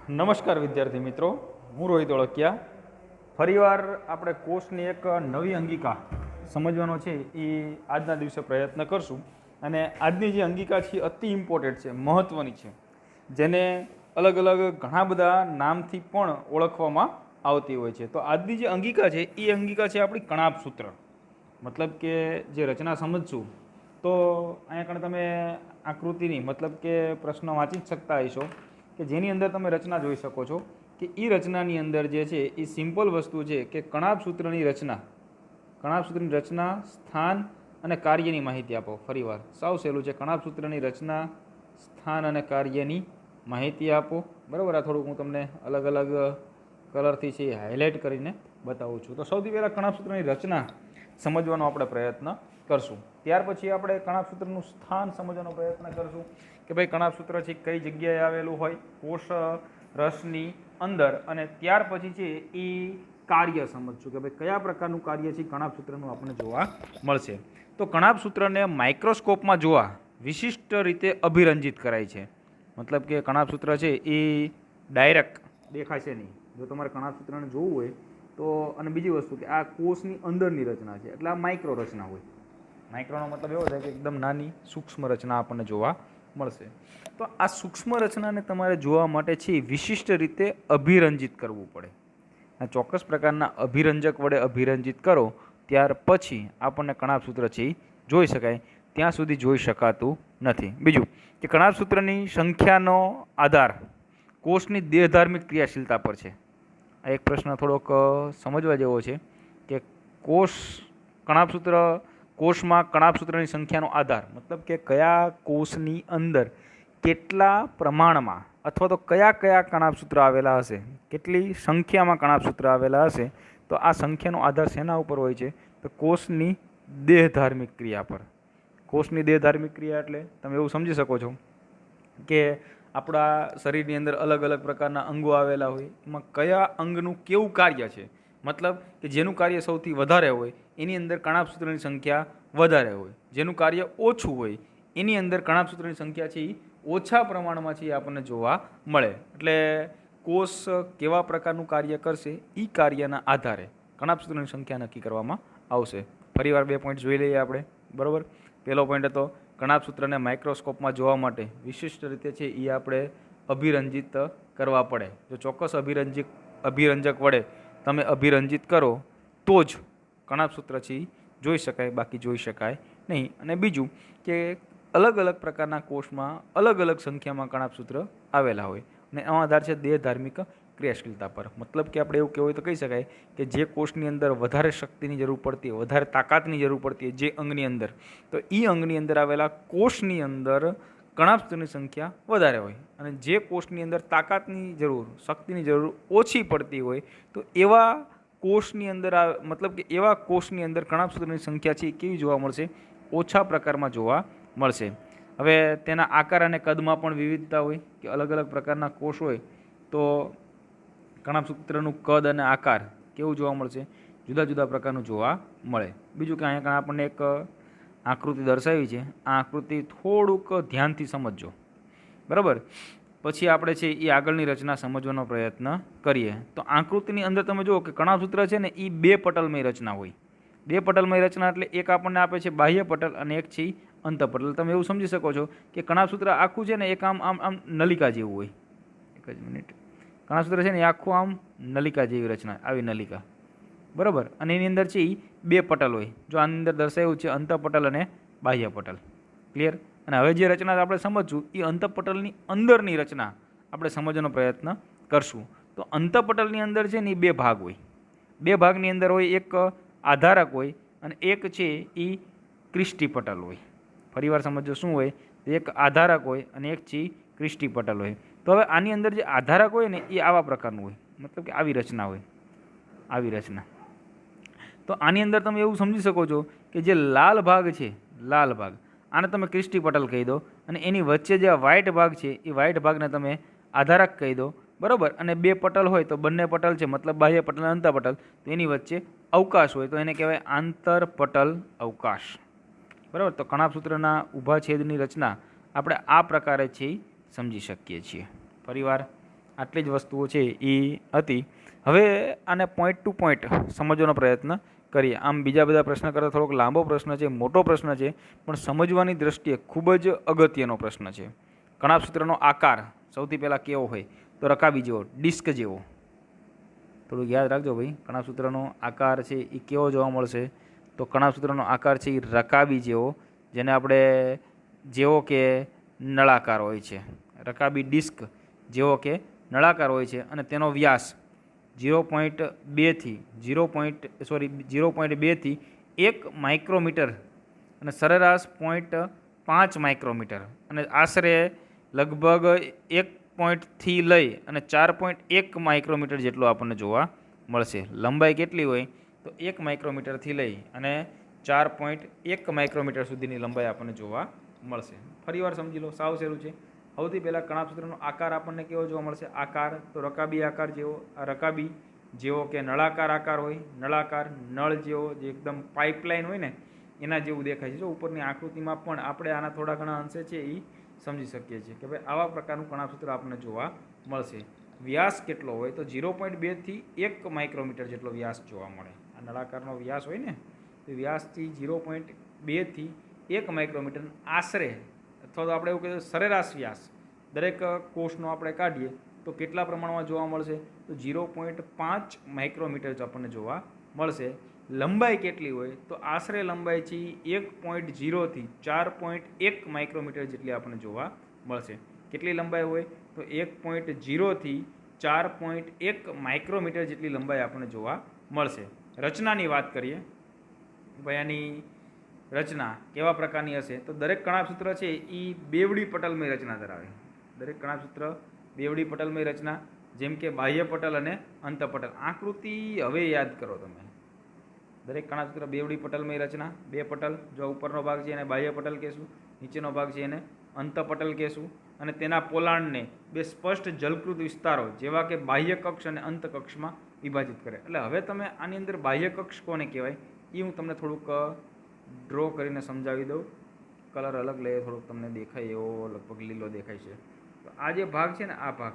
નમસ્કાર વિદ્યાર્થી મિત્રો, હું રોહિત ઓળખિયા. ફરીવાર આપણે કોર્સની એક નવી અંગિકા સમજવાનો છે એ આજના દિવસે પ્રયત્ન કરશું. અને આજની જે અંગિકા છે અતિ ઇમ્પોર્ટન્ટ છે, મહત્ત્વની છે, જેને અલગ અલગ ઘણા બધા નામથી પણ ઓળખવામાં આવતી હોય છે. તો આજની જે અંગિકા છે એ અંગિકા છે આપણી કણાપ સૂત્ર. મતલબ કે જે રચના સમજશું તો અહીંયા કણ તમે આકૃતિની મતલબ કે પ્રશ્ન વાંચી જ શકતા હશો કે જેની અંદર તમે રચના જોઈ શકો છો કે એ રચનાની અંદર જે છે એ સિમ્પલ વસ્તુ છે કે કણાપ સૂત્રની રચના, સ્થાન અને કાર્યની માહિતી આપો. ફરીવાર સાવ સહેલું છે, કણાપ સૂત્રની રચના, સ્થાન અને કાર્યની માહિતી આપો. બરાબર, આ થોડુંક હું તમને અલગ અલગ કલરથી છે હાઇલાઇટ કરીને બતાવું છું. તો સૌથી પહેલાં કણાપ સૂત્રની રચના સમજવાનો આપણે પ્રયત્ન કરશું. ત્યાર પછી આપણે કણાપ સૂત્રનું સ્થાન સમજવાનો પ્રયત્ન કરશું કે ભાઈ કણાપ સૂત્ર છે કઈ જગ્યાએ આવેલું હોય કોષ રસની અંદર. અને ત્યાર પછી છે એ કાર્ય સમજશું કે ભાઈ કયા પ્રકારનું કાર્ય છે કણાપ સૂત્રનું આપણને જોવા મળશે. તો કણાપ સૂત્રને માઇક્રોસ્કોપમાં જોવા વિશિષ્ટ રીતે અભિરંજિત કરાય છે. મતલબ કે કણાપ સૂત્ર છે એ ડાયરેક્ટ દેખાશે નહીં. જો તમારે કણાપ સૂત્રને જોવું હોય તો, અને બીજી વસ્તુ કે આ કોષની અંદરની રચના છે એટલે આ માઇક્રો રચના હોય. માઇક્રોનો મતલબ એવો થાય કે એકદમ નાની સૂક્ષ્મ રચના આપણને જોવા મળશે. તો આ સૂક્ષ્મ રચનાને તમારે જોવા માટે છે વિશિષ્ટ રીતે અભિરંજિત કરવું પડે. આ ચોક્કસ પ્રકારના અભિરંજક વડે અભિરંજિત કરો ત્યાર પછી આપણને કણાપ સૂત્ર છે એ જોઈ શકાય. ત્યાં સુધી જોઈ શકાતું નથી. બીજું કે કણાપ સૂત્રની સંખ્યાનો આધાર કોષની દેહધાર્મિક ક્રિયાશીલતા પર છે. આ એક પ્રશ્ન થોડોક સમજવા જેવો છે કે કણાપ સૂત્ર કોષમાં કણાપ સૂત્રની સંખ્યાનો આધાર મતલબ કે કયા કોષની અંદર કેટલા પ્રમાણમાં અથવા તો કયા કયા કણાપ સૂત્ર આવેલા હશે, કેટલી સંખ્યામાં કણાપ સૂત્ર આવેલા હશે. તો આ સંખ્યાનો આધાર શેના ઉપર હોય છે? તો કોષની દેહધાર્મિક ક્રિયા પર. કોષની દેહધાર્મિક ક્રિયા એટલે તમે એવું સમજી શકો છો કે આપણા શરીરની અંદર અલગ અલગ પ્રકારના અંગો આવેલા હોય, એમાં કયા અંગનું કેવું કાર્ય છે, મતલબ કે જેનું કાર્ય સૌથી વધારે હોય એની અંદર કણાપ સૂત્રની સંખ્યા વધારે હોય, જેનું કાર્ય ઓછું હોય એની અંદર કણાપ સૂત્રની સંખ્યા છે એ ઓછા પ્રમાણમાં છે એ આપણને જોવા મળે. એટલે કોષ કેવા પ્રકારનું કાર્ય કરશે એ કાર્યના આધારે કણાપ સૂત્રની સંખ્યા નક્કી કરવામાં આવશે. ફરીવાર 2 પોઈન્ટ જોઈ લઈએ આપણે. બરાબર, પહેલો પોઈન્ટ હતો કણાપ સૂત્રને માઇક્રોસ્કોપમાં જોવા માટે વિશિષ્ટ રીતે છે એ આપણે અભિરંજિત કરવા પડે. જો ચોક્કસ અભિરંજક વડે તમે અભિરંજિત કરો તો જ કણાપ સૂત્ર છે એ જોઈ શકાય, બાકી જોઈ શકાય નહીં. અને બીજું કે અલગ અલગ પ્રકારના કોષમાં અલગ અલગ સંખ્યામાં કણાપ સૂત્ર આવેલા હોય અને એનો આધાર છે દેહધાર્મિક ક્રિયાશીલતા પર. મતલબ કે આપણે એવું કહેવું હોય તો કહી શકાય કે જે કોષની અંદર વધારે શક્તિની જરૂર પડતી હોય, વધારે તાકાતની જરૂર પડતી હોય જે અંગની અંદર, તો એ અંગની અંદર આવેલા કોષની અંદર કણાપ સૂત્રની સંખ્યા વધારે હોય. અને જે કોષની અંદર તાકાતની જરૂર, શક્તિની જરૂર ઓછી પડતી હોય તો એવા કોષની અંદર મતલબ કે એવા કોષની અંદર કણાપ સૂત્રની સંખ્યા છે કેવી જોવા મળશે? ઓછા પ્રકારમાં જોવા મળશે. હવે તેના આકાર અને કદમાં પણ વિવિધતા હોય કે અલગ અલગ પ્રકારના કોષ હોય તો કણાપ સૂત્રનું કદ અને આકાર કેવું જોવા મળશે? જુદા જુદા પ્રકારનું જોવા મળે. બીજું કે અહીંયા આપણને એક આકૃતિ દર્શાવી છે, આ આકૃતિ થોડુંક ધ્યાનથી સમજજો. બરાબર, પછી આપણે છે એ આગળની રચના સમજવાનો પ્રયત્ન કરીએ. તો આકૃતિની અંદર તમે જુઓ કે કણાપ સૂત્ર છે ને એ 2 પટલમય રચના હોય. 2 પટલમય રચના એટલે એક આપણને આપે છે બાહ્ય પટલ અને એક છે અંતઃપટલ. તમે એવું સમજી શકો છો કે કણાપ સૂત્ર આખું છે ને એક આમ આમ આમ નલિકા જેવું હોય. એક જ મિનિટ. કણાપ સૂત્ર છે ને એ આખું આમ નલિકા જેવી રચના, આવી નલિકા. બરાબર, અને એની અંદર છે એ 2 પટલ હોય. જો આની અંદર દર્શાવ્યું છે અંતઃપટલ અને બાહ્ય પટલ. ક્લિયર? અને હવે જે રચના આપણે સમજશું એ અંતઃપટલની અંદરની રચના આપણે સમજવાનો પ્રયત્ન કરશું. તો અંતઃપટલની અંદર છે ને એ 2 ભાગ હોય. 2 ભાગની અંદર હોય એક આધારક હોય અને એક છે એ ક્રિસ્ટીપટલ હોય. ફરીવાર સમજો શું હોય? એક આધારક હોય અને એક છે ક્રિસ્ટીપટલ હોય. તો હવે આની અંદર જે આધારક હોય ને એ આવા પ્રકારનું હોય, મતલબ કે આવી રચના હોય, આવી રચના. તો આની અંદર તમે એવું સમજી શકો છો કે જે લાલ ભાગ છે, લાલ ભાગ, આને તમે ક્રિસ્ટીપટલ કહી દો અને એની વચ્ચે જે વ્હાઇટ ભાગ છે એ વ્હાઇટ ભાગને તમે આધારક કહી દો. બરાબર, અને 2 પટલ હોય તો બંને પટલ છે મતલબ બાહ્ય પટલ અને અંતઃપટલ, તો એની વચ્ચે અવકાશ હોય તો એને કહેવાય આંતરપટલ અવકાશ. બરાબર, તો કણાપ સૂત્રના ઊભા છેદની રચના આપણે આ પ્રકારે છે સમજી શકીએ છીએ. ફરીવાર આટલી જ વસ્તુઓ છે એ હતી. હવે આને પોઈન્ટ ટુ પોઈન્ટ સમજવાનો પ્રયત્ન કરીએ. આમ બીજા બધા પ્રશ્ન કરતાં થોડોક લાંબો પ્રશ્ન છે, મોટો પ્રશ્ન છે, પણ સમજવાની દ્રષ્ટિએ ખૂબ જ અગત્યનો પ્રશ્ન છે. કણાભસૂત્રનો આકાર સૌથી પહેલાં કેવો હોય? તો રકાબી જેવો, ડિસ્ક જેવો. થોડુંક યાદ રાખજો ભાઈ, કણાભસૂત્રનો આકાર છે એ કેવો જોવા મળશે? તો કણાભસૂત્રનો આકાર છે એ રકાબી જેવો, જેને આપણે જેવો કે નળાકાર હોય છે. રકાબી ડિસ્ક જેવો કે નળાકાર હોય છે અને તેનો વ્યાસ 0.2થી 0.2થી 1 માઇક્રોમીટર અને સરેરાશ 0.5 માઇક્રોમીટર અને આશરે લગભગ 1.થી લઈ અને 4.1 માઇક્રોમીટર જેટલો આપણને જોવા મળશે. લંબાઈ કેટલી હોય? તો 1 માઇક્રોમીટરથી લઈ અને 4.1 માઇક્રોમીટર સુધીની લંબાઈ આપણને જોવા મળશે. ફરીવાર સમજી લો, સાવ સહેલું છે. સૌથી પહેલાં કણાભસૂત્રનો આકાર આપણને કેવો જોવા મળશે? આકાર તો રકાબી આકાર જેવો. આ રકાબી જેવો કે નળાકાર આકાર હોય, નળાકાર નળ જેવો, જે એકદમ પાઇપલાઇન હોય ને એના જેવું દેખાય છે. જો ઉપરની આકૃતિમાં પણ આપણે આના થોડા ઘણા અંશે છે એ સમજી શકીએ છીએ કે ભાઈ આવા પ્રકારનું કણાભસૂત્ર આપણને જોવા મળશે. વ્યાસ કેટલો હોય? તો 0.2થી 1 માઇક્રોમીટર જેટલો વ્યાસ જોવા મળે. આ નળાકારનો વ્યાસ હોય ને તો વ્યાસથી 0.2થી 1 માઇક્રોમીટર આશરે, અથવા તો આપણે એવું કહીએ સરેરાશ વ્યાસ દરેક કોષનો આપણે કાઢીએ તો કેટલા પ્રમાણમાં જોવા મળશે? તો 0.5 માઇક્રોમીટર જ આપણને જોવા મળશે. લંબાઈ કેટલી હોય? તો આશરે લંબાઈ છે 1.0થી 4.1 માઇક્રોમીટર જેટલી આપણને જોવા મળશે. કેટલી લંબાઈ હોય? તો 1.0થી 4.1 માઇક્રોમીટર જેટલી લંબાઈ આપણને જોવા મળશે. રચનાની વાત કરીએ ભાઈ, આની રચના કેવા પ્રકારની હશે? તો દરેક કણાભસૂત્ર છે એ બેવડી પટલમય રચના ધરાવે. દરેક કણાભસૂત્ર બેવડી પટલમય રચના, જેમ કે બાહ્ય પટલ અને અંતપટલ. આકૃતિ હવે યાદ કરો તમે. દરેક કણાભસૂત્ર બેવડી પટલમય રચના, બે પટલ, જો ઉપરનો ભાગ છે એને બાહ્ય પટલ કહેશું, નીચેનો ભાગ છે એને અંતપટલ કહેશું, અને તેના પોલાણને બે સ્પષ્ટ જલકૃત વિસ્તારો જેવા કે બાહ્ય કક્ષ અને અંતકક્ષમાં વિભાજિત કરે. એટલે હવે તમે આની અંદર બાહ્ય કક્ષ કોને કહેવાય એ હું તમને થોડુંક ડ્રો કરીને સમજાવી દઉં. કલર અલગ લઈએ, થોડુંક તમને દેખાય એવો, લગભગ લીલો દેખાય છે. તો આ જે ભાગ છે ને આ ભાગ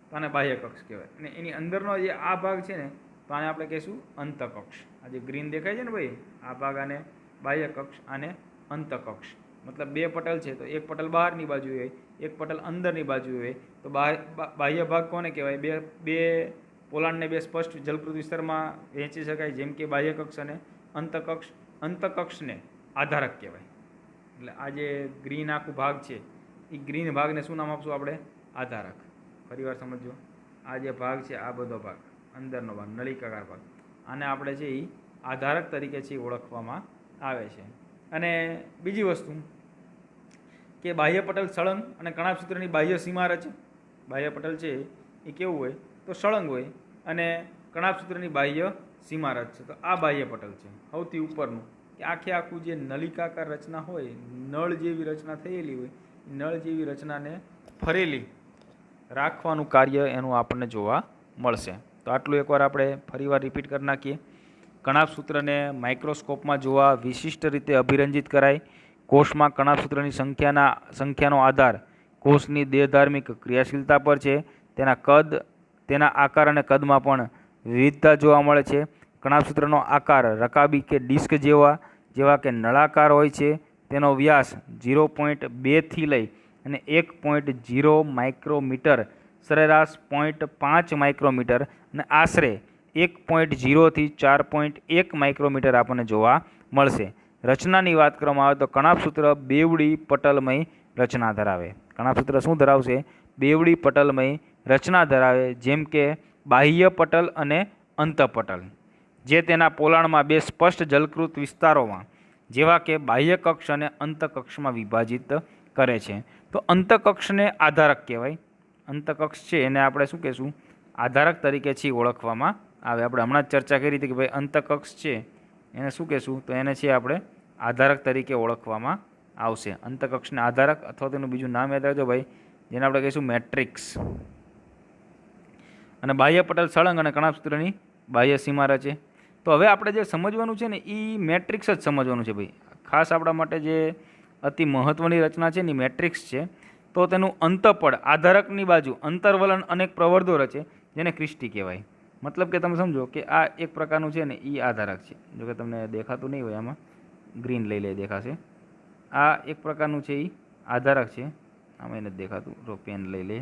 તો આને બાહ્ય કક્ષ કહેવાય. અને એની અંદરનો જે આ ભાગ છે ને તો આને આપણે કહીશું અંતકક્ષ. આ જે ગ્રીન દેખાય છે ને ભાઈ, આ ભાગ આને બાહ્ય કક્ષ, આને અંતકક્ષ. મતલબ બે પટલ છે તો એક પટલ બહારની બાજુ હોય, એક પટલ અંદરની બાજુ હોય. તો બાહ્ય ભાગ કોને કહેવાય? બે પોલાણને બે સ્પષ્ટ જલકૃત વિસ્તારમાં વહેંચી શકાય, જેમ કે બાહ્ય કક્ષ અને અંતકક્ષ. અંતકક્ષને આધારક કહેવાય. એટલે આ જે ગ્રીન આખું ભાગ છે એ ગ્રીન ભાગને શું નામ આપશું આપણે? આધારક. ફરીવાર સમજો, આ જે ભાગ છે આ બધો ભાગ અંદરનો ભાગ નળિકાકાર ભાગ, આને આપણે છે એ આધારક તરીકે છે ઓળખવામાં આવે છે. અને બીજી વસ્તુ કે બાહ્ય પટલ સળંગ અને કણાભસૂત્રની બાહ્ય સીમા રચે. બાહ્ય પટલ છે એ કેવું હોય? તો સળંગ હોય અને કણાભસૂત્રની બાહ્ય સીમા રચશે. તો આ બાહ્ય પટલ છે સૌથી ઉપરનું, કે આખે આખું જે નલિકાકાર રચના હોય, નળ જેવી રચના થયેલી હોય, નળ જેવી રચનાને ફરેલી રાખવાનું કાર્ય એનું આપણને જોવા મળશે. તો આટલું એકવાર આપણે ફરીવાર રિપીટ કરી નાખીએ. કણાભસૂત્રને માઇક્રોસ્કોપમાં જોવા વિશિષ્ટ રીતે અભિરંજિત કરાય. કોષમાં કણાભસૂત્રની સંખ્યાનો આધાર કોષની દેહધાર્મિક ક્રિયાશીલતા પર છે. તેના કદ, તેના આકાર અને કદમાં પણ વિવિધતા જોવા મળે છે. કણાભસૂત્રનો આકાર રકાબી કે ડિસ્ક જેવા કે નળાકાર હોય છે. તેનો વ્યાસ 0.2થી લઈ અને 1.0 માઇક્રોમીટર, સરેરાશ 0.5 માઇક્રોમીટર અને આશરે 1.0થી 4.1 માઇક્રોમીટર આપણને જોવા મળશે. રચનાની વાત કરવામાં આવે તો કણાભસૂત્ર બેવડી પટલમય રચના ધરાવે. કણાભસૂત્ર શું ધરાવશે? બેવડી પટલમય રચના ધરાવે, જેમ કે બાહ્ય પટલ અને અંતપટલ, જે તેના પોલાણમાં બે સ્પષ્ટ જલકૃત વિસ્તારોમાં જેવા કે બાહ્ય કક્ષ અને અંતકક્ષમાં વિભાજિત કરે છે. તો અંતકક્ષને આધારક કહેવાય. અંતકક્ષ છે એને આપણે શું કહેશું? આધારક તરીકે છે ઓળખવામાં આવે. આપણે હમણાં જ ચર્ચા કરી હતી કે ભાઈ અંતકક્ષ છે એને શું કહેશું? તો એને છે આપણે આધારક તરીકે ઓળખવામાં આવશે. અંતકક્ષને આધારક, અથવા તેનું બીજું નામ યાદ રાખજો ભાઈ, જેને આપણે કહીશું મેટ્રિક્સ. અને બાહ્ય પટલ સળંગ અને કણાભસૂત્રની બાહ્ય સીમા રચે. તો હવે આપણે જે સમજવાનું છે ને એ મેટ્રિક્સ જ સમજવાનું છે ભાઈ. ખાસ આપણા માટે જે અતિ મહત્ત્વની રચના છે ને એ મેટ્રિક્સ છે. તો તેનું અંતપડ આધારકની બાજુ અંતર્વલન અનેક પ્રવર્ધો રચે જેને ક્રિસ્ટી કહેવાય. મતલબ કે તમે સમજો કે આ એક પ્રકારનું છે ને એ આધારક છે. જો કે તમને દેખાતું નહીં હોય, આમાં ગ્રીન લઈ લે દેખાશે. આ એક પ્રકારનું છે એ આધારક છે. આમાં એને દેખાતું, રો પેન લઈ લે.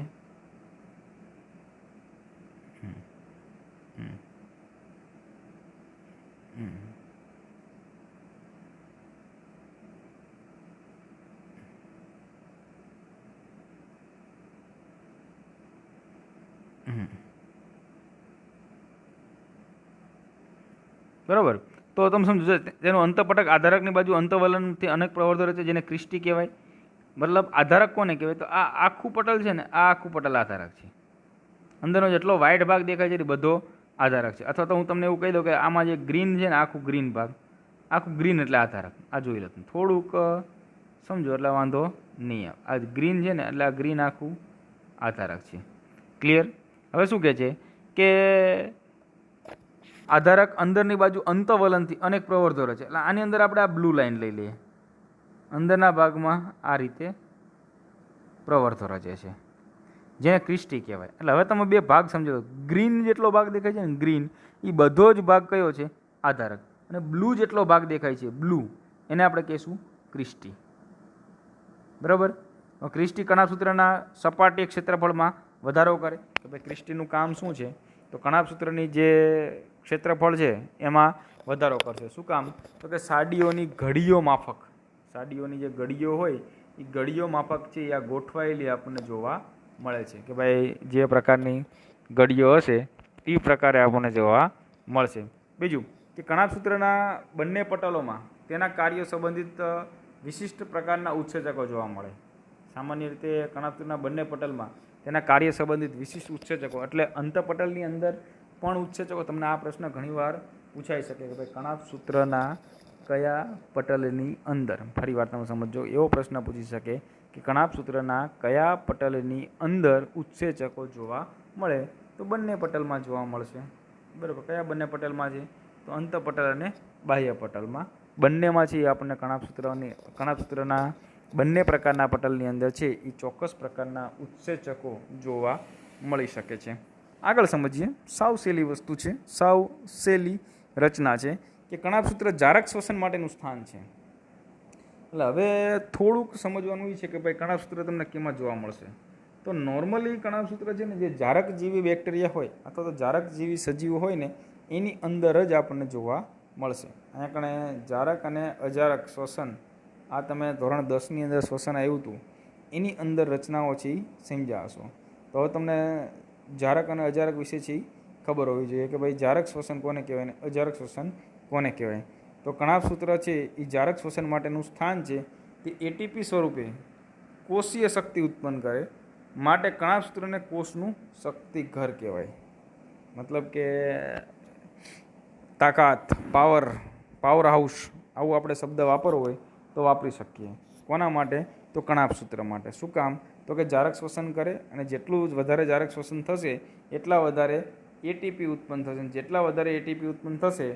બરાબર. તો તમે સમજો તેનું અંતપટક આધારકની બાજુ અંતવલનથી અનેક પ્રવર્ધો રચે જેને ક્રિસ્ટી કહેવાય. મતલબ આધારક કોને કહેવાય? તો આ આખું પટલ છે ને, આ આખું પટલ આધારક છે. અંદરનો જેટલો વ્હાઇટ ભાગ દેખાય છે એ બધો આધારક છે. અથવા તો હું તમને એવું કહી દઉં કે આમાં જે ગ્રીન છે ને, આખું ગ્રીન ભાગ, આખું ગ્રીન એટલે આધારક. આ જોઈ લો, થોડુંક સમજો એટલે વાંધો નહીં આવે. આ ગ્રીન છે ને એટલે આ ગ્રીન આખું આધારક છે. ક્લિયર? હવે શું કહે છે કે આધારક અંદરની બાજુ અંતવલનથી અનેક પ્રવર્ધો રચે. એટલે આની અંદર આપણે આ બ્લુ લાઇન લઈ લઈએ. અંદરના ભાગમાં આ રીતે પ્રવર્ધો રચે છે જેને ક્રિસ્ટી કહેવાય. એટલે હવે તમે બે ભાગ સમજો. ગ્રીન જેટલો ભાગ દેખાય છે ને, ગ્રીન, એ બધો જ ભાગ કયો છે? આધારક. અને બ્લુ જેટલો ભાગ દેખાય છે, બ્લુ, એને આપણે કહીશું ક્રિસ્ટી. બરાબર. ક્રિસ્ટી કણાભસૂત્રના સપાટી ક્ષેત્રફળમાં વધારો કરે. કે ભાઈ ક્રિસ્ટીનું કામ શું છે? તો કણાભસૂત્રની જે ક્ષેત્રફળ છે એમાં વધારો કરશે. શું કામ? તો કે સાડીઓની ઘડીઓ માફક, સાડીઓની જે ઘડીઓ હોય એ ઘડીઓ માફક છે એ આ ગોઠવાયેલી આપણને જોવા મળે છે. કે ભાઈ જે પ્રકારની ઘડીઓ હશે એ પ્રકારે આપણને જોવા મળશે. બીજું કે કણાભસૂત્રના બંને પટલોમાં તેના કાર્યો સંબંધિત વિશિષ્ટ પ્રકારના ઉત્સેચકો જોવા મળે. સામાન્ય રીતે કણાભસૂત્રના બંને પટલમાં તેના કાર્ય સંબંધિત વિશિષ્ટ ઉત્સેચકો, એટલે અંતપટલની અંદર પણ ઉત્સેચકો. તમને આ પ્રશ્ન ઘણીવાર પૂછાઈ શકે કે ભાઈ કણાભસૂત્રના કયા પટલની અંદર, ફરી વાર તમે સમજો, એવો પ્રશ્ન પૂછી શકે કે કણાભસૂત્રના કયા પટલની અંદર ઉત્સેચકો જોવા મળે? તો બંને પટલમાં જોવા મળશે. બરાબર. કયા બંને પટલમાં છે? તો અંતપટલ અને બાહ્ય પટલમાં, બંનેમાં છે. આપણને કણાભસૂત્રના બંને પ્રકારના પટલની અંદર છે એ ચોક્કસ પ્રકારના ઉત્સેચકો જોવા મળી શકે છે. આગળ સમજીએ. સાવ સહેલી વસ્તુ છે, સાવ સહેલી રચના છે કે કણાભસૂત્ર જારક શ્વસન માટેનું સ્થાન છે. એટલે હવે થોડુંક સમજવાનું એ છે કે ભાઈ કણાભસૂત્ર તમને કેમાં જોવા મળશે? તો નોર્મલી કણાભસૂત્ર છે ને જે જારક જેવી બેક્ટેરિયા હોય અથવા તો જારક જેવી સજીવો હોય ને એની અંદર જ આપણને જોવા મળશે. અહીંયા કણે જારક અને અજારક શ્વસન, આ તમે ધોરણ 10ની અંદર શ્વસન આવ્યું હતું એની અંદર રચનાઓ છે એ સમજ્યા હશો. તો હવે તમને જારક અને અજારક વિશે છે ખબર હોવી જોઈએ કે ભાઈ જારક શ્વસન કોને કહેવાય ને અજારક શ્વસન કોને કહેવાય. તો કણાભસૂત્ર છે એ જારક શ્વસન માટેનું સ્થાન છે કે એટીપી સ્વરૂપે કોષીય શક્તિ ઉત્પન્ન કરે માટે કણાભસૂત્રને કોષનું શક્તિઘર કહેવાય. મતલબ કે તાકાત, પાવર હાઉસ, આવું આપણે શબ્દ વાપરવો હોય તો વાપરી શકીએ. કોના માટે? તો કણાભસૂત્ર માટે. શું કામ? તો કે જારક શ્વસન કરે અને જેટલું વધારે જારક શ્વસન થશે એટલા વધારે એટીપી ઉત્પન્ન થશે. જેટલા વધારે એટીપી ઉત્પન્ન થશે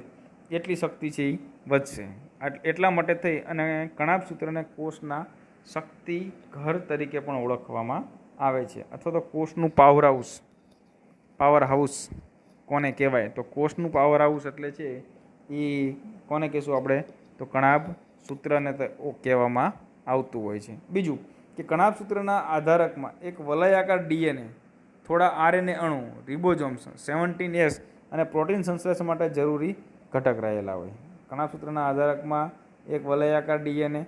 એટલી શક્તિ છે એ વધશે. એટલા માટે થઈ અને કણાભસૂત્રને કોષના શક્તિ ઘર તરીકે પણ ઓળખવામાં આવે છે. અથવા તો કોષનું પાવર હાઉસ કોને કહેવાય? તો કોષનું પાવર હાઉસ એટલે છે એ કોને કહેશું આપણે? તો કણાભસૂત્રને કહેવામાં આવતું હોય છે. બીજું કે કણાભસૂત્રના આધારકમાં એક વલયાકાર ડીએનએ, થોડા આરએનએ અણુ, રિબોઝોમ્સ, 17S અને પ્રોટીન સંશ્લેષણ માટે જરૂરી ઘટક રહેલા હોય. કણાભસૂત્રના આધારકમાં એક વલયાકાર ડીએનએ,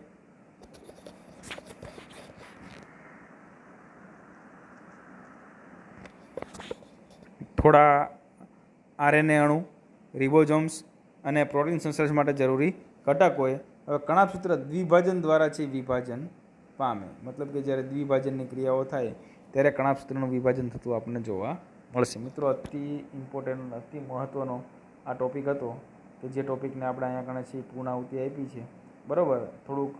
થોડા આરએનએ અણુ, રિબોઝોમ્સ અને પ્રોટીન સંશ્લેષણ માટે જરૂરી ઘટક હોય. હવે કણાભસૂત્ર દ્વિભાજન દ્વારા છે વિભાજન પામે. મતલબ કે જ્યારે દ્વિભાજનની ક્રિયાઓ થાય ત્યારે કણાભસૂત્રનું વિભાજન થતું આપણને જોવા મળશે. મિત્રો, અતિ ઇમ્પોર્ટન્ટ, અતિ મહત્ત્વનો આ ટોપિક હતો કે જે ટોપિકને આપણે અહીંયા કણે છે પૂર્ણાહુતિ આપી છે. બરાબર. થોડુંક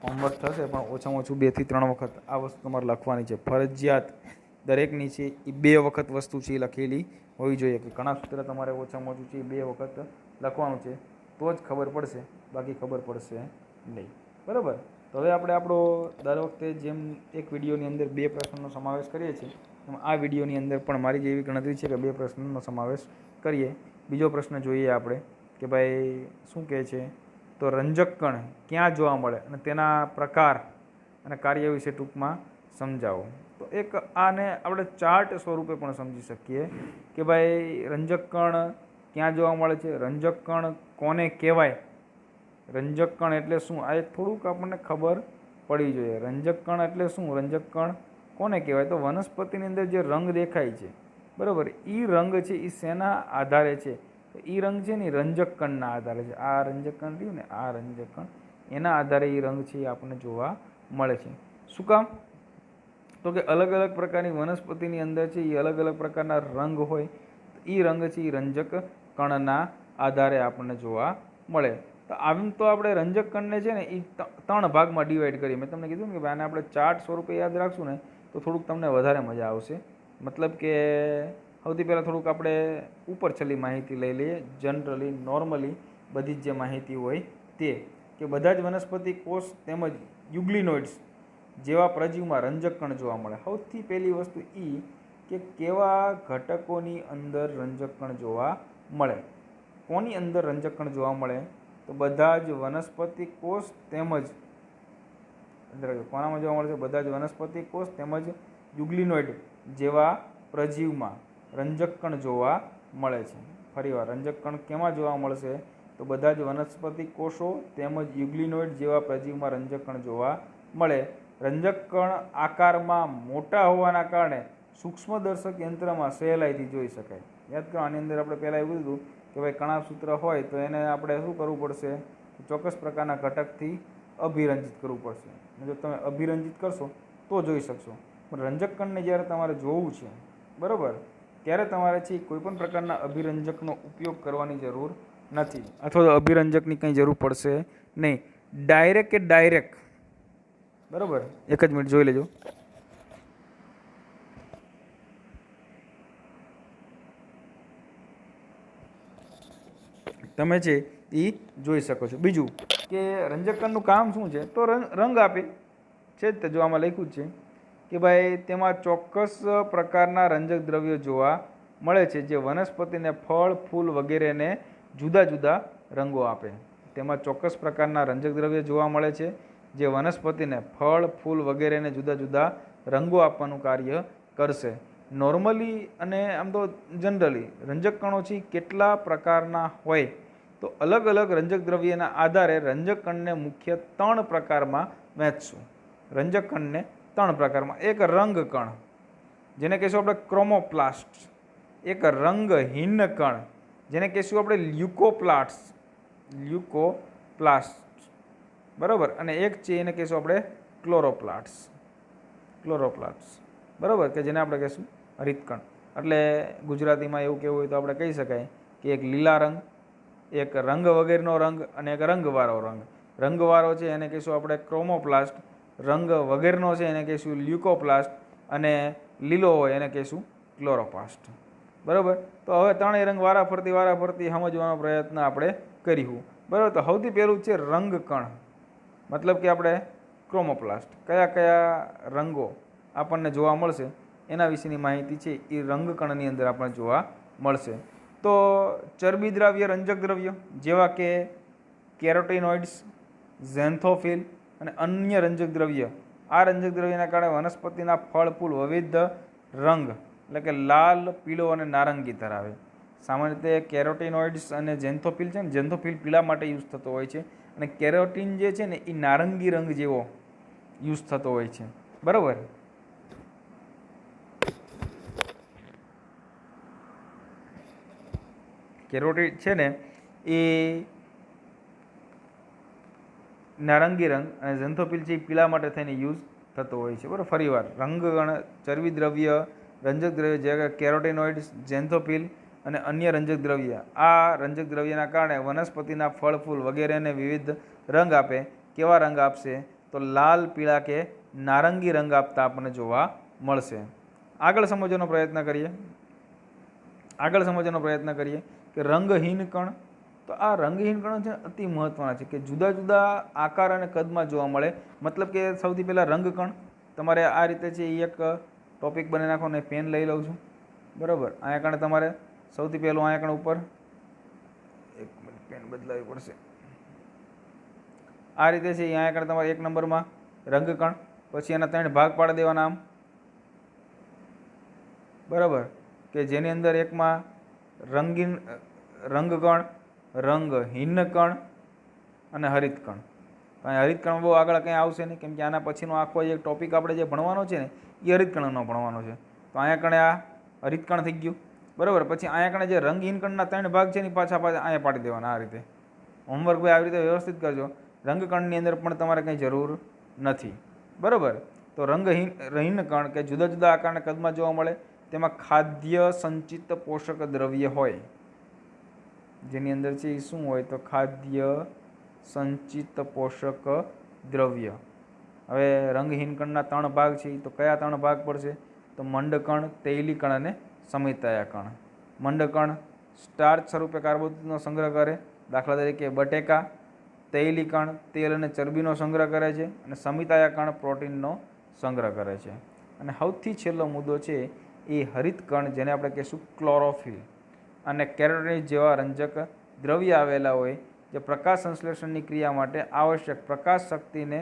હોમવર્ક થશે પણ ઓછામાં ઓછું 2 થી 3 વખત આ વસ્તુ તમારે લખવાની છે. ફરજિયાત દરેકની છે એ 2 વખત વસ્તુ છે એ લખેલી હોવી જોઈએ કે કણાભસૂત્ર તમારે ઓછામાં ઓછું છે 2 વખત લખવાનું છે. તો જ ખબર પડશે, બાકી ખબર પડશે નહીં. બરાબર. તો તો હવે આપણે આપણો દર વખતે જેમ એક વિડીયોની અંદર 2 પ્રશ્નોનો સમાવેશ કરીએ છીએ એમ આ વિડીયોની અંદર પણ મારી જેવી ગણતરી છે કે 2 પ્રશ્નોનો સમાવેશ કરીએ. બીજો પ્રશ્ન જોઈએ આપણે કે ભાઈ શું કહે છે, તો રંજક કણ ક્યાં જોવા મળે અને તેના પ્રકાર અને કાર્ય વિશે ટૂંકમાં સમજાવો. તો એક આને આપણે ચાર્ટ સ્વરૂપે પણ સમજી શકીએ કે ભાઈ રંજક કણ ક્યાં જોવા મળે છે, રંજક કણ કોને કહેવાય, રંજક કણ એટલે શું, આ એક થોડુંક આપણને ખબર પડવી જોઈએ. રંજક કણ એટલે શું, રંજક કણ કોને કહેવાય, તો વનસ્પતિની અંદર જે રંગ દેખાય છે બરાબર, એ રંગ છે એ શેના આધારે છે, તો એ રંગ છે ને રંજક કણના આધારે છે. આ રંજક કણ રહ્યું ને, આ રંજક કણ એના આધારે એ રંગ છે એ આપણને જોવા મળે છે. શું કામ, તો કે અલગ અલગ પ્રકારની વનસ્પતિની અંદર છે એ અલગ અલગ પ્રકારના રંગ હોય, એ રંગ છે એ રંજક કણના આધારે આપણને જોવા મળે. તો આમ તો આપણે રંજક કણને છે ને એ 3 ભાગમાં ડિવાઈડ કરીએ. મેં તમને કીધું ને કે આને આપણે ચાર્ટ સ્વરૂપે યાદ રાખશું ને તો થોડુંક તમને વધારે મજા આવશે. મતલબ કે સૌથી પહેલાં થોડુંક આપણે ઉપર છેલ્લી માહિતી લઈ લઈએ. જનરલી નોર્મલી બધી જ જે માહિતી હોય તે કે બધા જ વનસ્પતિ કોષ તેમજ યુગ્લિનોઇડ્સ જેવા પ્રજીવમાં રંજક કણ જોવા મળે. સૌથી પહેલી વસ્તુ એ કે કેવા ઘટકોની અંદર રંજક કણ જોવા મળે. કોની અંદર રંજક કણ જોવા મળે, તો બધા જ વનસ્પતિ કોષ તેમજ કોનામાં જોવા મળે છે, બધા જ વનસ્પતિ કોષ તેમજ યુગ્લિનોઇડ જેવા પ્રજીવમાં રંજક કણ જોવા મળે છે. ફરીવાર રંજક કણ કેમાં જોવા મળશે, તો બધા જ વનસ્પતિ કોષો તેમજ યુગ્લિનોઇડ જેવા પ્રજીવમાં રંજક કણ જોવા મળે. રંજક કણ આકારમાં મોટા હોવાના કારણે સૂક્ષ્મદર્શક યંત્રમાં સહેલાઈથી જોઈ શકાય. યાદ કરો, આની અંદર આપણે પહેલાં એવું કીધું કે ભાઈ કણાભસૂત્ર હોય તો એને આપણે શું કરવું પડશે, ચોક્કસ પ્રકારના ઘટકથી અભિરંજિત કરવું પડશે. જો તમે અભિરંજિત કરશો તો જોઈ શકશો. પણ રંજક કણને જ્યારે તમારે જોવું છે બરાબર, ત્યારે તમારે છે કોઈપણ પ્રકારના અભિરંજકનો ઉપયોગ કરવાની જરૂર નથી, અથવા તો અભિરંજકની કંઈ જરૂર પડશે નહીં. ડાયરેક્ટ બરાબર, એક જ મિનિટ જોઈ લેજો. તમે છે એ જોઈ શકો છો. બીજું કે રંજક કણનું કામ શું છે, તો રંગ આપે છે જ. જો આમાં લખ્યું જ છે કે ભાઈ તેમાં ચોક્કસ પ્રકારના રંજક દ્રવ્યો જોવા મળે છે જે વનસ્પતિને ફળ, ફૂલ વગેરેને જુદા જુદા રંગો આપે. તેમાં ચોક્કસ પ્રકારના રંજક દ્રવ્યો જોવા મળે છે જે વનસ્પતિને ફળ, ફૂલ વગેરેને જુદા જુદા રંગો આપવાનું કાર્ય કરશે. નોર્મલી અને આમ તો જનરલી રંજક કણો છે કેટલા પ્રકારના હોય, તો અલગ અલગ રંજક દ્રવ્યના આધારે રંજક કણને મુખ્ય 3 પ્રકારમાં વહેંચશું. રંજક કણને 3 પ્રકારમાં. એક રંગ કણ જેને કહીશું આપણે ક્રોમોપ્લાસ્ટ, એક રંગહીન કણ જેને કહીશું આપણે લ્યુકોપ્લાસ્ટ બરાબર, અને એક છે એને કહીશું આપણે ક્લોરોપ્લાસ્ટ બરાબર, કે જેને આપણે કહીશું હરિતકણ. એટલે ગુજરાતીમાં એવું કહેવું હોય તો આપણે કહી શકાય કે એક લીલા રંગ, એક રંગ વગેરેનો રંગ અને એક રંગવાળો રંગ. રંગવાળો છે એને કહીશું આપણે ક્રોમોપ્લાસ્ટ, રંગ વગેરેનો છે એને કહીશું લ્યુકોપ્લાસ્ટ, અને લીલો હોય એને કહીશું ક્લોરોપ્લાસ્ટ બરાબર. તો હવે 3 રંગ વારાફરતી સમજવાનો પ્રયત્ન આપણે કરીશું બરાબર. તો સૌથી પહેલું છે રંગકણ, મતલબ કે આપણે ક્રોમોપ્લાસ્ટ. કયા કયા રંગો આપણને જોવા મળશે એના વિશેની માહિતી છે એ રંગકણની અંદર આપણને જોવા મળશે. તો ચરબી દ્રાવ્ય રંજક દ્રવ્ય જેવા કે કેરોટીનોઇડ્સ, ઝેન્થોફિલ અને અન્ય રંજક દ્રવ્ય. આ રંજક દ્રવ્યના કારણે વનસ્પતિના ફળ, ફૂલ વિવિધ રંગ એટલે કે લાલ, પીળો અને નારંગી ધરાવે. સામાન્ય રીતે કેરોટીનોઇડ્સ અને ઝેન્થોફિલ છે ને, ઝેન્થોફિલ પીળા માટે યુઝ થતો હોય છે અને કેરોટીન જે છે ને એ નારંગી રંગ જેવો યુઝ થતો હોય છે બરાબર. કેરોટીન છે ને એ નારંગી રંગ અને ઝેન્થોફિલ છે એ પીળા માટે થઈને યુઝ થતો હોય છે બરાબર. ફરીવાર રંગકણ, ચરબી દ્રવ્ય, રંજક દ્રવ્ય જેવા કે કેરોટીનોઇડ્સ, ઝેન્થોફિલ અને અન્ય રંજક દ્રવ્ય. આ રંજક દ્રવ્યના કારણે વનસ્પતિના ફળ, ફૂલ વગેરેને વિવિધ રંગ આપે. કેવા રંગ આપશે, તો લાલ, પીળા કે નારંગી રંગ આપતા આપણને જોવા મળશે. આગળ સમજવાનો પ્રયત્ન કરીએ કે રંગહીન કણ તો આ રંગહીન કણો છે અતિ મહત્ત્વના છે કે જુદા જુદા આકાર અને કદમાં જોવા મળે. મતલબ કે સૌથી પહેલાં રંગકણ તમારે આ રીતે છે એ એક ટોપિક બની નાખો ને પેન લઈ લઉં છું, બરાબર. અહીંયા કણે તમારે સૌથી પહેલું અહીંયા કણે ઉપર એક મિનિટ પેન બદલાવી પડશે. આ રીતે છે અહીંયા કણે તમારે 1 નંબરમાં રંગકણ, પછી એના 3 ભાગ પાડી દેવાના આમ, બરાબર, કે જેની અંદર એકમાં રંગીન રંગકણ, રંગહીન કણ અને હરિતકણ. કાંઈ હરિતકણ બહુ આગળ કંઈ આવશે નહીં, કેમ કે આના પછીનો આખો એક ટોપિક આપણે જે ભણવાનો છે ને એ હરિતકણનો ભણવાનો છે. તો અહીંયા કણે આ હરિતકણ થઈ ગયું, બરાબર. પછી અહીંયા કણે જે રંગહીન કણના 3 ભાગ છે ને પાછા અહીંયા પાડી દેવાના આ રીતે. હોમવર્ક ભાઈ આવી રીતે વ્યવસ્થિત કરજો. રંગકણની અંદર પણ તમારે કંઈ જરૂર નથી, બરાબર. તો રંગહીન કણ કે જુદા જુદા આકારના કદમાં જોવા મળે, તેમાં ખાદ્ય સંચિત પોષક દ્રવ્ય હોય, જેની અંદર છે એ શું હોય તો ખાદ્ય સંચિત પોષક દ્રવ્ય. હવે રંગહીન કણના 3 ભાગ છે તો કયા 3 ભાગ પડશે તો મંડકણ, તૈલીકણ અને સમિતાયા. મંડકણ સ્ટાર્ચ સ્વરૂપે કાર્બોદિતનો સંગ્રહ કરે, દાખલા તરીકે બટેકા. તૈલીકણ તેલ અને ચરબીનો સંગ્રહ કરે છે, અને સમિતાયા પ્રોટીનનો સંગ્રહ કરે છે. અને સૌથી છેલ્લો મુદ્દો છે એ હરિતકણ, જેને આપણે કહીશું ક્લોરોફિલ અને કેરોટીન જેવા રંજક દ્રવ્ય આવેલા હોય, જે પ્રકાશ સંશ્લેષણની ક્રિયા માટે આવશ્યક પ્રકાશ શક્તિને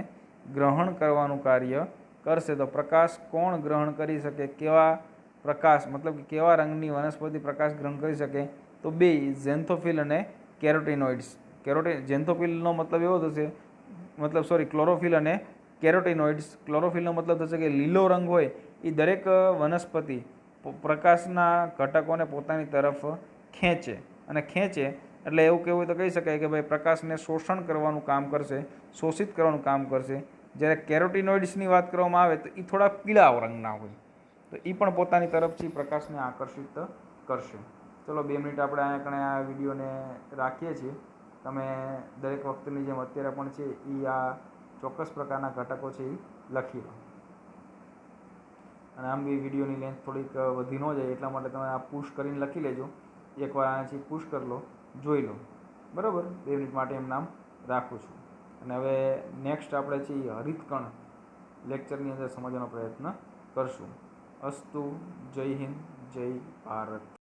ગ્રહણ કરવાનું કાર્ય કરશે. તો પ્રકાશ કોણ ગ્રહણ કરી શકે, કેવા પ્રકાશ મતલબ કે કેવા રંગની વનસ્પતિ પ્રકાશ ગ્રહણ કરી શકે તો બે, ઝેન્થોફિલ અને કેરોટીનોઇડ્સ. ઝેન્થોફિલનો મતલબ એવો થશે, ક્લોરોફિલ અને કેરોટીનોઇડ્સ. ક્લોરોફિલનો મતલબ થશે કે લીલો રંગ હોય એ દરેક વનસ્પતિ પ્રકાશના ઘટકોને પોતાની તરફ ખેંચે, અને ખેંચે એટલે એવું કહેવું હોય તો કહી શકાય કે ભાઈ પ્રકાશને શોષણ કરવાનું કામ કરશે, શોષિત કરવાનું કામ કરશે. જ્યારે કેરોટીનોઇડ્સની વાત કરવામાં આવે તો એ થોડા પીળા રંગના હોય, તો એ પણ પોતાની તરફથી પ્રકાશને આકર્ષિત કરશે. ચલો 2 મિનિટ આપણે અહીંયા કણે આ વિડીયોને રાખીએ છીએ. તમે દરેક વખતની જેમ અત્યારે પણ છે એ આ ચોક્કસ પ્રકારના ઘટકો છે એ લખી લો. અને આમ બી વિડીયોની લેન્થ થોડીક વધી ન જાય એટલા માટે તમે આ પુશ કરીને લખી લેજો. એકવાર અહીંયાથી પુશ કરી લો, જોઈ લો, બરાબર. 2 મિનિટ માટે એમ નામ રાખું છું. અને હવે નેક્સ્ટ આપણે છે એ હરિતકણ લેક્ચરની અંદર સમજવાનો પ્રયત્ન કરશું. અસ્તુ. જય હિન્દ, જય ભારત.